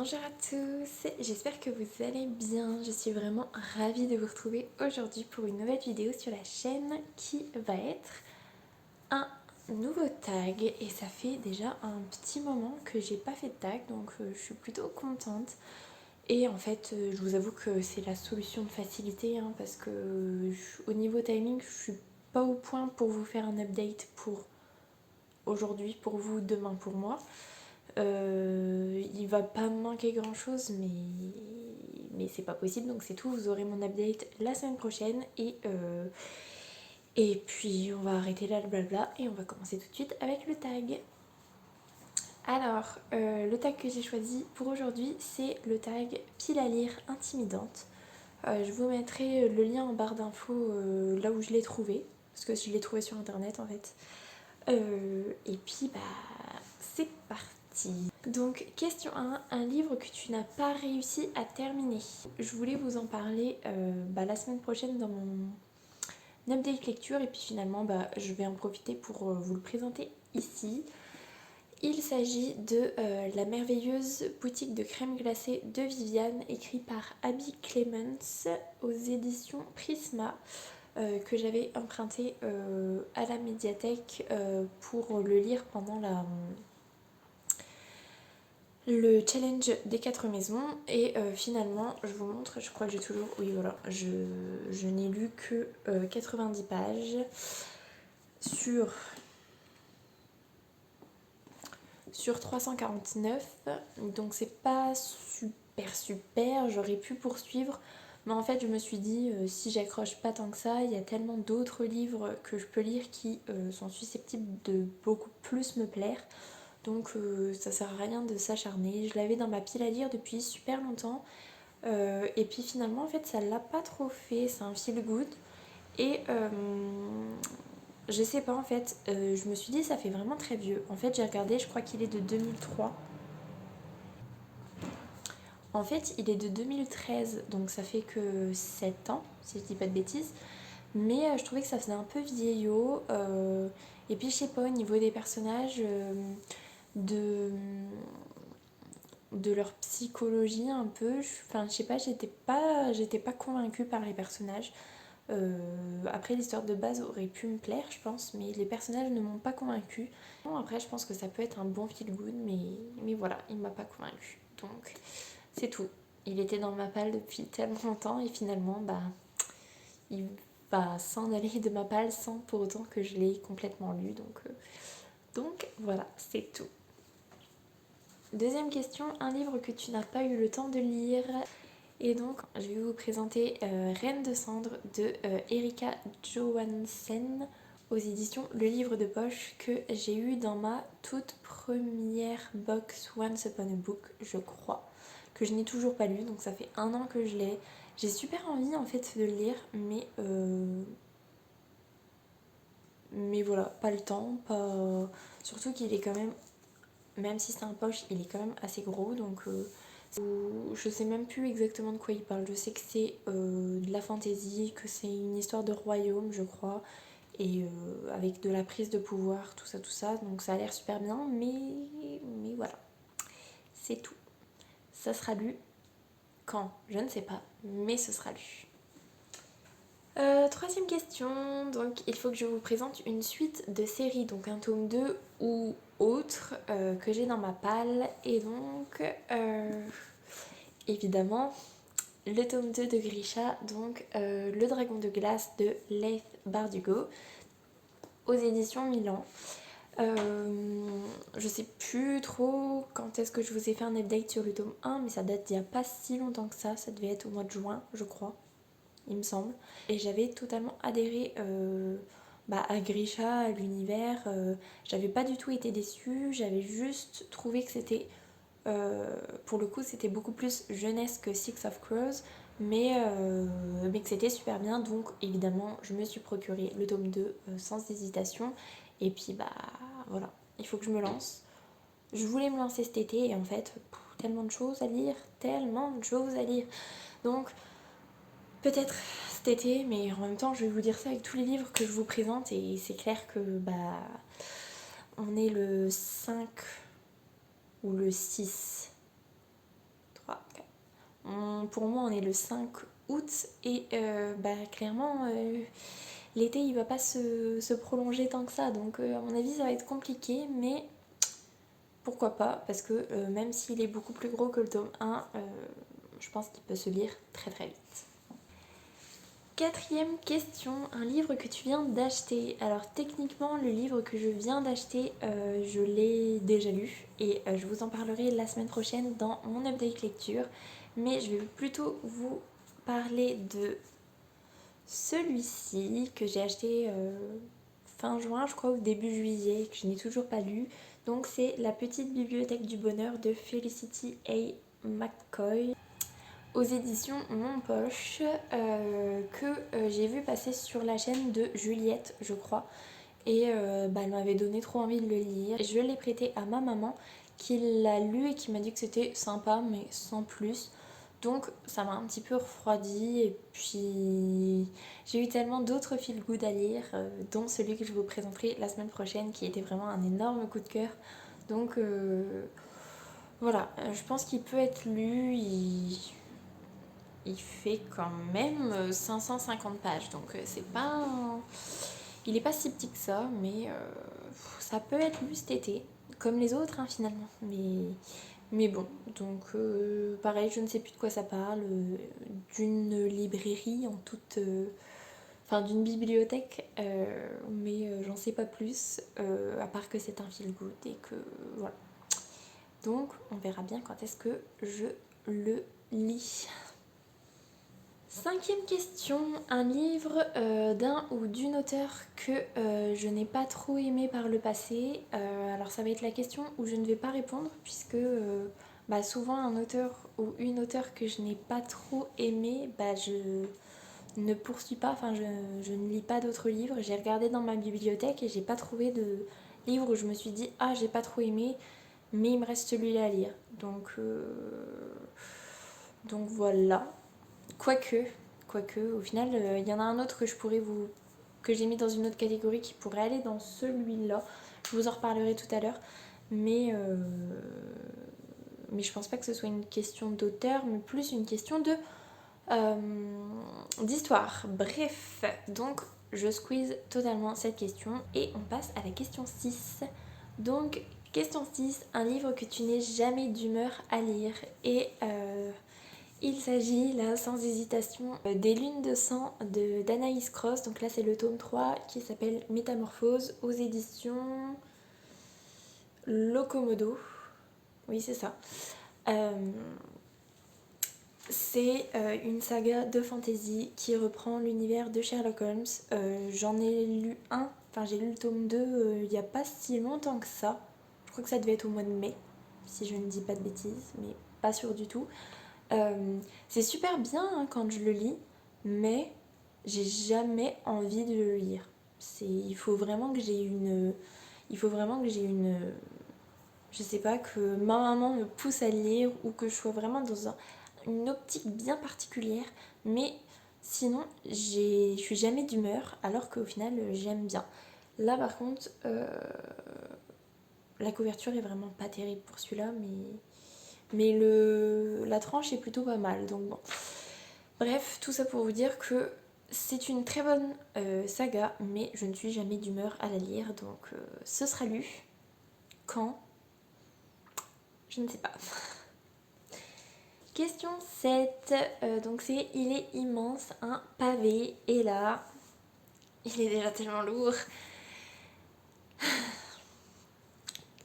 Bonjour à tous, j'espère que vous allez bien. Je suis vraiment ravie de vous retrouver aujourd'hui pour une nouvelle vidéo sur la chaîne qui va être un nouveau tag. Et ça fait déjà un petit moment que j'ai pas fait de tag, donc je suis plutôt contente. Et en fait, je vous avoue que c'est la solution de facilité, parce que au niveau timing, je suis pas au point pour vous faire un update pour aujourd'hui, pour vous, demain pour moi. Il va pas me manquer grand chose, mais c'est pas possible, donc c'est tout. Vous aurez mon update la semaine prochaine et puis on va arrêter là le blabla et on va commencer tout de suite avec le tag. Alors, le tag que j'ai choisi pour aujourd'hui, c'est le tag pile à lire intimidante. Je vous mettrai le lien en barre d'infos là où je l'ai trouvé, parce que je l'ai trouvé sur internet en fait. Et puis, c'est parti. Donc, question 1, un livre que tu n'as pas réussi à terminer. Je voulais vous en parler la semaine prochaine dans mon update lecture, et puis finalement, je vais en profiter pour vous le présenter ici. Il s'agit de La merveilleuse boutique de crème glacée de Viviane, écrit par Abby Clements aux éditions Prisma. Que j'avais emprunté à la médiathèque pour le lire pendant le challenge des 4 maisons. Et finalement, je vous montre, je crois que j'ai toujours... Oui, voilà, je n'ai lu que 90 pages sur 349. Donc c'est pas super, j'aurais pu poursuivre. Mais en fait, je me suis dit, si j'accroche pas tant que ça, il y a tellement d'autres livres que je peux lire qui sont susceptibles de beaucoup plus me plaire. Donc ça sert à rien de s'acharner. Je l'avais dans ma pile à lire depuis super longtemps. Et puis finalement, en fait, ça l'a pas trop fait. C'est un feel good. Et je sais pas, en fait, je me suis dit, ça fait vraiment très vieux. En fait, j'ai regardé, je crois qu'il est de 2003. En fait, il est de 2013, donc ça fait que 7 ans, si je dis pas de bêtises. Mais je trouvais que ça faisait un peu vieillot. Et puis, je sais pas, au niveau des personnages, de, de leur psychologie un peu, enfin, je sais pas, j'étais pas convaincue par les personnages. Après, l'histoire de base aurait pu me plaire, je pense, mais les personnages ne m'ont pas convaincue. Bon, après, je pense que ça peut être un bon feel good, mais voilà, il m'a pas convaincue. Donc, c'est tout. Il était dans ma palle depuis tellement longtemps et finalement, il va s'en aller de ma palle sans pour autant que je l'ai complètement lu. Donc voilà, c'est tout. Deuxième question, un livre que tu n'as pas eu le temps de lire. Et donc, je vais vous présenter Reine de cendre de Erika Johansen aux éditions Le Livre de Poche, que j'ai eu dans ma toute première box Once Upon a Book, je crois, que je n'ai toujours pas lu, donc ça fait 1 an que je l'ai. J'ai super envie en fait de le lire, mais voilà, pas le temps, pas... Surtout qu'il est quand même si c'est un poche, il est quand même assez gros, donc je sais même plus exactement de quoi il parle. Je sais que c'est de la fantaisie, que c'est une histoire de royaume, je crois, et avec de la prise de pouvoir, tout ça, donc ça a l'air super bien, mais voilà, c'est tout. Ça sera lu quand? Je ne sais pas, mais ce sera lu. Troisième question, donc il faut que je vous présente une suite de séries, donc un tome 2 ou autre que j'ai dans ma palle. Et donc, évidemment, le tome 2 de Grisha, donc Le Dragon de glace de Leith Bardugo, aux éditions Milan. Je sais plus trop quand est-ce que je vous ai fait un update sur le tome 1, mais ça date d'il n'y a pas si longtemps que ça devait être au mois de juin, je crois. Il me semble. Et j'avais totalement adhéré à Grisha, à l'univers. J'avais pas du tout été déçue, j'avais juste trouvé que c'était, pour le coup, c'était beaucoup plus jeunesse que Six of Crows, mais que c'était super bien. Donc évidemment, je me suis procuré le tome 2 sans hésitation. Et puis voilà, il faut que je me lance. Je voulais me lancer cet été et en fait, tellement de choses à lire, tellement de choses à lire. Donc peut-être cet été, mais en même temps je vais vous dire ça avec tous les livres que je vous présente et c'est clair que on est le 5 ou le 6 pour moi on est le 5 août et clairement l'été il va pas se prolonger tant que ça, donc à mon avis ça va être compliqué, mais pourquoi pas, parce que même s'il est beaucoup plus gros que le tome 1, je pense qu'il peut se lire très très vite. Quatrième question, un livre que tu viens d'acheter. Alors techniquement le livre que je viens d'acheter, je l'ai déjà lu et je vous en parlerai la semaine prochaine dans mon update lecture, mais je vais plutôt vous parler de celui-ci que j'ai acheté fin juin je crois ou début juillet, que je n'ai toujours pas lu. Donc c'est La petite bibliothèque du bonheur de Felicity A. McCoy aux éditions Mon Poche, que j'ai vu passer sur la chaîne de Juliette je crois, et elle m'avait donné trop envie de le lire. Je l'ai prêté à ma maman qui l'a lu et qui m'a dit que c'était sympa mais sans plus. Donc ça m'a un petit peu refroidi et puis j'ai eu tellement d'autres feel good à lire, dont celui que je vous présenterai la semaine prochaine qui était vraiment un énorme coup de cœur. Donc voilà, je pense qu'il peut être lu, il fait quand même 550 pages, donc c'est pas il est pas si petit que ça, mais ça peut être lu cet été, comme les autres hein, finalement, mais bon, donc pareil, je ne sais plus de quoi ça parle, d'une librairie en toute... Enfin d'une bibliothèque, mais j'en sais pas plus, à part que c'est un feel good et que voilà. Donc on verra bien quand est-ce que je le lis. Cinquième question, un livre d'un ou d'une auteure que je n'ai pas trop aimé par le passé. Alors ça va être la question où je ne vais pas répondre puisque souvent un auteur ou une auteure que je n'ai pas trop aimé, je ne poursuis pas, enfin je ne lis pas d'autres livres. J'ai regardé dans ma bibliothèque et j'ai pas trouvé de livre où je me suis dit ah j'ai pas trop aimé mais il me reste celui-là à lire. Donc voilà. Quoique, au final, il y en a un autre que j'ai mis dans une autre catégorie qui pourrait aller dans celui-là. Je vous en reparlerai tout à l'heure. Mais je pense pas que ce soit une question d'auteur, mais plus une question d'histoire. Bref, donc je squeeze totalement cette question et on passe à la question 6. Donc, question 6, un livre que tu n'es jamais d'humeur à lire. Et il s'agit là sans hésitation des Lunes de sang d'Anaïs Cross. Donc là c'est le tome 3 qui s'appelle Métamorphose aux éditions Locomodo. Oui c'est ça. C'est une saga de fantasy qui reprend l'univers de Sherlock Holmes. J'en ai lu un, enfin j'ai lu le tome 2 il n'y a pas si longtemps que ça. Je crois que ça devait être au mois de mai, si je ne dis pas de bêtises, mais pas sûre du tout. C'est super bien hein, quand je le lis, mais j'ai jamais envie de le lire. Il faut vraiment que j'ai une... Je sais pas, que ma maman me pousse à lire ou que je sois vraiment dans une optique bien particulière. Mais sinon, je suis jamais d'humeur alors qu'au final, j'aime bien. Là par contre, la couverture est vraiment pas terrible pour celui-là, mais la tranche est plutôt pas mal. Donc bon. Bref, tout ça pour vous dire que c'est une très bonne saga, mais je ne suis jamais d'humeur à la lire, donc ce sera lu. Quand? Je ne sais pas. Question 7, donc c'est il est immense, un pavé, et là, il est déjà tellement lourd.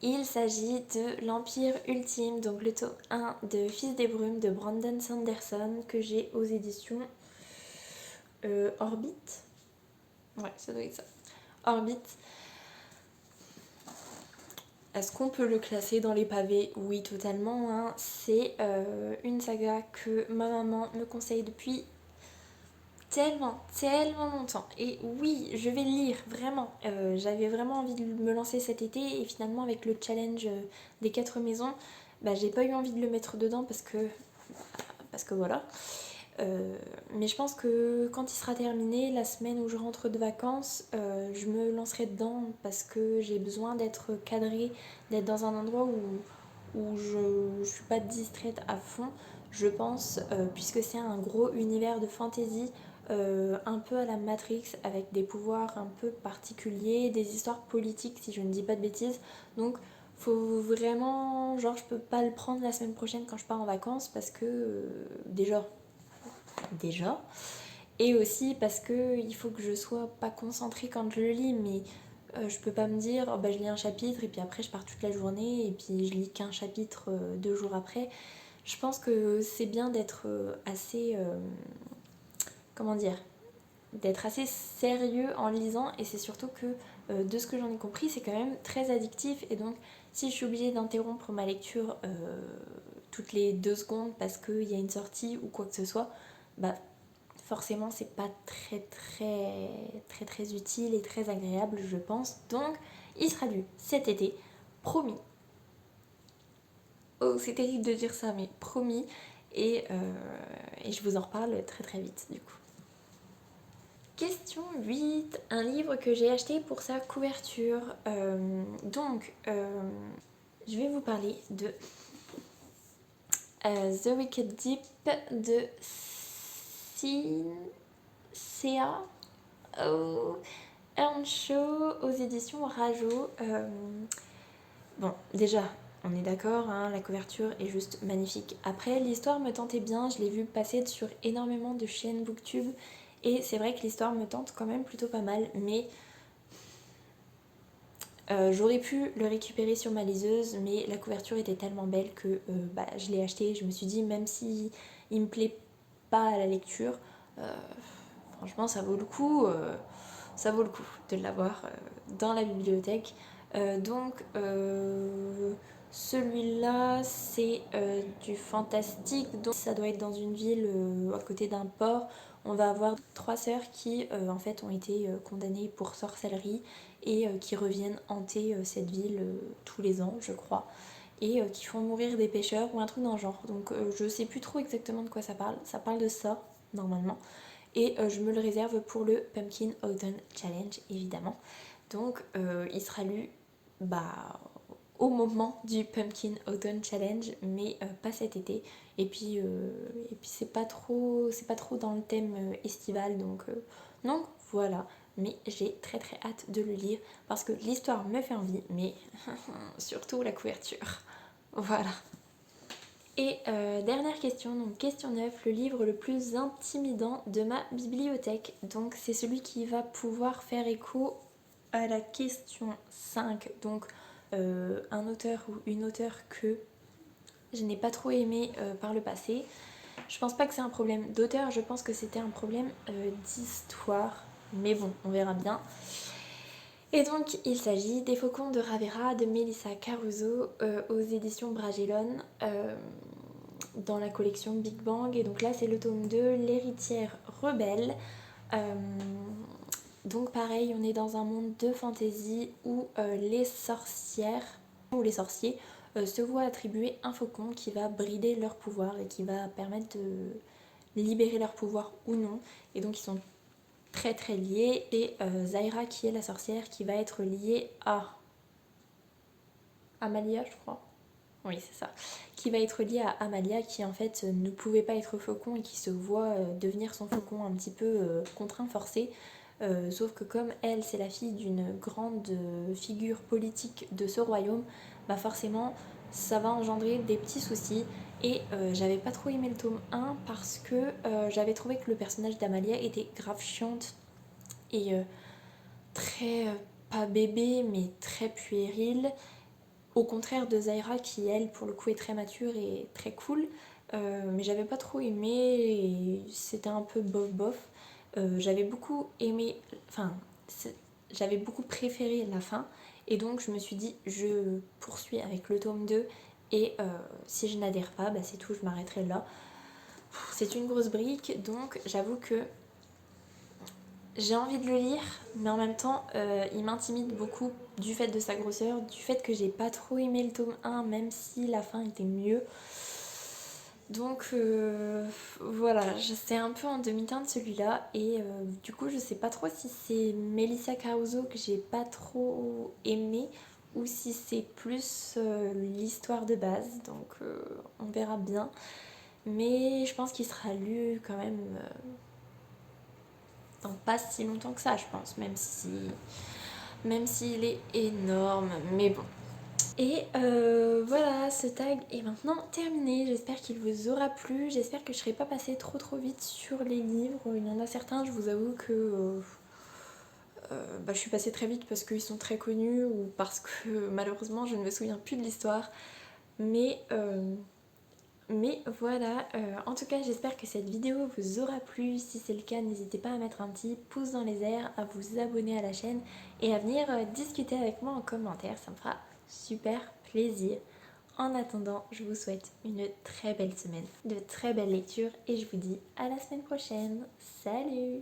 Il s'agit de l'Empire Ultime, donc le tome 1 de Fils des Brumes de Brandon Sanderson que j'ai aux éditions Orbit. Ouais, ça doit être ça. Orbit. Est-ce qu'on peut le classer dans les pavés? Oui, totalement. Hein. C'est une saga que ma maman me conseille depuis tellement longtemps. Et oui, je vais le lire, vraiment. J'avais vraiment envie de me lancer cet été et finalement avec le challenge des 4 maisons, j'ai pas eu envie de le mettre dedans parce que voilà. Mais je pense que quand il sera terminé, la semaine où je rentre de vacances, je me lancerai dedans parce que j'ai besoin d'être cadrée, d'être dans un endroit où je suis pas distraite à fond. je pense, puisque c'est un gros univers de fantasy, un peu à la Matrix, avec des pouvoirs un peu particuliers, des histoires politiques si je ne dis pas de bêtises. Donc faut vraiment, genre je peux pas le prendre la semaine prochaine quand je pars en vacances parce que déjà, et aussi parce que il faut que je sois pas concentrée quand je le lis, mais je peux pas me dire oh, bah, je lis un chapitre et puis après je pars toute la journée et puis je lis qu'un chapitre 2 jours après. Je pense que c'est bien d'être assez comment dire, d'être assez sérieux en lisant, et c'est surtout que de ce que j'en ai compris c'est quand même très addictif, et donc si je suis obligée d'interrompre ma lecture toutes les 2 secondes parce qu'il y a une sortie ou quoi que ce soit, bah forcément c'est pas très utile et très agréable je pense. Donc il sera lu cet été, promis. Oh c'est terrible de dire ça mais promis, et je vous en reparle très vite du coup. Question 8, un livre que j'ai acheté pour sa couverture. Je vais vous parler de The Wicked Deep de Sea Earnshaw aux éditions Rajo. Bon, déjà, on est d'accord, hein, la couverture est juste magnifique. Après, l'histoire me tentait bien, je l'ai vu passer sur énormément de chaînes Booktube, et c'est vrai que l'histoire me tente quand même plutôt pas mal, mais j'aurais pu le récupérer sur ma liseuse, mais la couverture était tellement belle que je l'ai acheté. Je me suis dit, même si il me plaît pas à la lecture, franchement ça vaut le coup de l'avoir dans la bibliothèque. Celui-là c'est du fantastique, donc ça doit être dans une ville à côté d'un port. On va avoir 3 sœurs qui en fait ont été condamnées pour sorcellerie et qui reviennent hanter cette ville tous les ans je crois, et qui font mourir des pêcheurs ou un truc dans le genre. Donc je sais plus trop exactement de quoi ça parle de ça normalement, et je me le réserve pour le Pumpkin Autumn Challenge évidemment. Donc il sera lu au moment du Pumpkin Autumn Challenge, mais pas cet été. Et puis c'est pas trop dans le thème estival, donc voilà. Mais j'ai très hâte de le lire parce que l'histoire me fait envie, mais surtout la couverture. Voilà. Et dernière question, donc question 9, le livre le plus intimidant de ma bibliothèque. Donc c'est celui qui va pouvoir faire écho à la question 5. Donc un auteur ou une auteure que je n'ai pas trop aimé par le passé. Je pense pas que c'est un problème d'auteur, je pense que c'était un problème d'histoire. Mais bon, on verra bien. Et donc il s'agit des Faucons de Ravera de Melissa Caruso aux éditions Bragelonne, dans la collection Big Bang. Et donc là c'est le tome 2, L'héritière rebelle. Donc pareil, on est dans un monde de fantasy où les sorcières ou les sorciers se voient attribuer un faucon qui va brider leur pouvoir et qui va permettre de libérer leur pouvoir ou non. Et donc ils sont très liés. Et Zaira qui est la sorcière qui va être liée à Amalia je crois. Oui c'est ça. Qui va être liée à Amalia qui en fait ne pouvait pas être faucon et qui se voit devenir son faucon un petit peu contraint, forcé. Sauf que comme elle c'est la fille d'une grande figure politique de ce royaume, bah forcément ça va engendrer des petits soucis. Et j'avais pas trop aimé le tome 1 parce que j'avais trouvé que le personnage d'Amalia était grave chiante et très pas bébé mais très puéril, au contraire de Zaira qui elle pour le coup est très mature et très cool. Mais j'avais pas trop aimé et c'était un peu bof. J'avais beaucoup aimé, enfin j'avais beaucoup préféré la fin, et donc je me suis dit je poursuis avec le tome 2, et si je n'adhère pas, c'est tout, je m'arrêterai là. C'est une grosse brique, donc j'avoue que j'ai envie de le lire, mais en même temps il m'intimide beaucoup du fait de sa grosseur, du fait que j'ai pas trop aimé le tome 1 même si la fin était mieux. Donc voilà, c'est un peu en demi-teinte celui-là, et du coup je sais pas trop si c'est Melissa Caruso que j'ai pas trop aimé ou si c'est plus l'histoire de base, donc on verra bien. mais je pense qu'il sera lu quand même dans pas si longtemps que ça, je pense, même s'il est énorme, mais bon. Et voilà, ce tag est maintenant terminé. J'espère qu'il vous aura plu. J'espère que je ne serai pas passée trop vite sur les livres. Il y en a certains, je vous avoue que je suis passée très vite parce qu'ils sont très connus ou parce que malheureusement je ne me souviens plus de l'histoire. Mais voilà, en tout cas j'espère que cette vidéo vous aura plu. Si c'est le cas, n'hésitez pas à mettre un petit pouce dans les airs, à vous abonner à la chaîne et à venir discuter avec moi en commentaire, ça me fera super plaisir. En attendant, je vous souhaite une très belle semaine, de très belles lectures et je vous dis à la semaine prochaine. Salut!